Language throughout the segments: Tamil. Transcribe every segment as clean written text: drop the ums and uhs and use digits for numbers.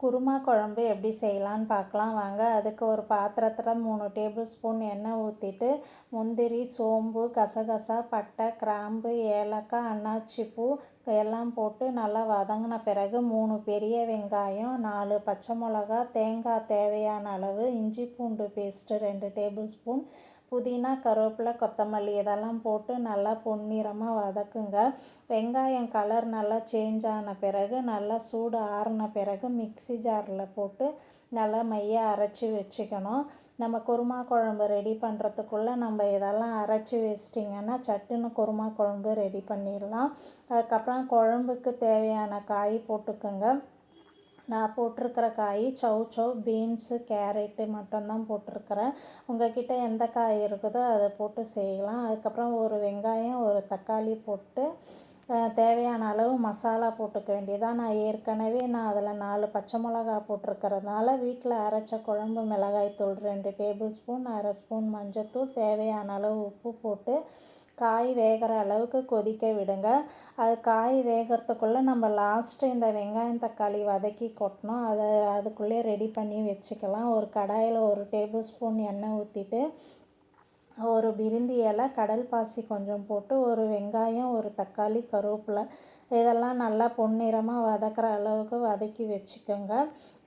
குருமா குழம்பு எப்படி செய்யலான்னு பார்க்கலாம் வாங்க. அதுக்கு ஒரு பாத்திரத்தில் 3 டேபிள் ஸ்பூன் எண்ணெய் ஊற்றிட்டு முந்திரி, சோம்பு, கசகசா, பட்டை, கிராம்பு, ஏலக்காய், அன்னாச்சி பூ எல்லாம் போட்டு நல்லா வதங்கின பிறகு 3 பெரிய வெங்காயம், 4 பச்சை மிளகா, தேங்காய் தேவையான அளவு, இஞ்சி பூண்டு பேஸ்ட்டு 2 டேபிள் ஸ்பூன், புதினா, கருவேப்பிலை, கொத்தமல்லி இதெல்லாம் போட்டு நல்லா பொன்னிறமாக வதக்குங்க. வெங்காயம் கலர் நல்லா சேஞ்ச் ஆன பிறகு நல்லா சூடு ஆறின பிறகு மிக்ஸி ஜாரில் போட்டு நல்லா மையாக அரைச்சி வச்சுக்கணும். நம்ம குருமா குழம்பு ரெடி பண்ணுறதுக்குள்ளே நம்ம இதெல்லாம் அரைச்சி வச்சிட்டிங்கன்னா சட்டுன்னு குருமா குழம்பு ரெடி பண்ணிடலாம். அதுக்கப்புறம் குழம்புக்கு தேவையான காய் போட்டுக்கோங்க. நான் போட்டிருக்கிற காய் சௌசௌ, பீன்ஸு, கேரட்டு மட்டும்தான் போட்டிருக்கிறேன். உங்கள்கிட்ட எந்த காய் இருக்குதோ அதை போட்டு செய்யலாம். அதுக்கப்புறம் ஒரு வெங்காயம், ஒரு தக்காளி போட்டு தேவையான அளவு மசாலா போட்டுக்க வேண்டியதான். நான் அதில் 4 பச்சை மிளகா போட்டிருக்கிறதுனால வீட்டில் அரைச்ச குழம்பு மிளகாய்த்தூள் 2 டேபிள் ஸ்பூன், 1/2 ஸ்பூன் மஞ்சள்தூள், தேவையான அளவு உப்பு போட்டு காய் வேகிற அளவுக்கு கொதிக்க விடுங்க. அது காய் வேகிறதுக்குள்ளே நம்ம லாஸ்ட்டு இந்த வெங்காயம் தக்காளி வதக்கி கொட்டணும். அதுக்குள்ளே ரெடி பண்ணி வச்சுக்கலாம். ஒரு கடாயில் 1 டேபிள் ஸ்பூன் எண்ணெய் ஊற்றிட்டு ஒரு பிரிந்தி இலை, கடல் பாசி கொஞ்சம் போட்டு ஒரு வெங்காயம், ஒரு தக்காளி, கருவேப்பிலை இதெல்லாம் நல்லா பொன்னிறமாக வதக்கிற அளவுக்கு வதக்கி வச்சுக்கோங்க.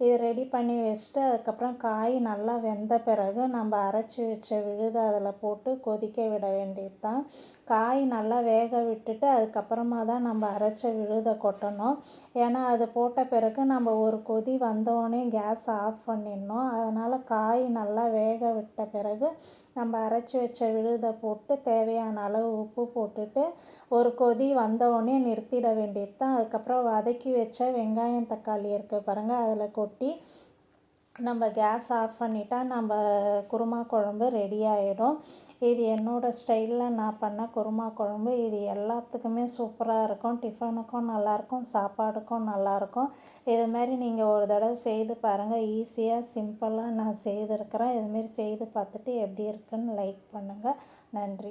இது ரெடி பண்ணி வச்சுட்டு அதுக்கப்புறம் காய் நல்லா வெந்த பிறகு நம்ம அரைச்சி வச்ச விழுதை அதில் போட்டு கொதிக்க விட வேண்டியது தான். காய் நல்லா வேக விட்டுட்டு அதுக்கப்புறமா தான் நம்ம அரைச்ச விழுதை கொட்டணும். ஏன்னா அது போட்ட பிறகு நம்ம ஒரு கொதி வந்தோடனே கேஸ் ஆஃப் பண்ணிடணும். அதனால் காய் நல்லா வேக விட்ட பிறகு நம்ம அரைச்சி வச்ச விழுதை போட்டு தேவையான அளவு உப்பு போட்டுட்டு ஒரு கொதி வந்தோடனே நிறுத்திட வேண்டியது தான். அதுக்கப்புறம் வதக்கி வச்ச வெங்காயம் தக்காளி இருக்குது பாருங்கள், அதில் கொட்டி நம்ம கேஸ் ஆஃப் பண்ணிட்டா நம்ம குருமா குழம்பு ரெடி ஆகிடும். இது என்னோடய ஸ்டைலில் நான் பண்ண குருமா குழம்பு. இது எல்லாத்துக்குமே சூப்பராக இருக்கும். டிஃபனுக்கும் நல்லாயிருக்கும், சாப்பாடுக்கும் நல்லாயிருக்கும். இதுமாரி நீங்கள் ஒரு தடவை செய்து பாருங்கள். ஈஸியாக சிம்பிளாக நான் செய்திருக்கிறேன். இதுமாரி செய்து பார்த்துட்டு எப்படி இருக்குன்னு லைக் பண்ணுங்கள். நன்றி.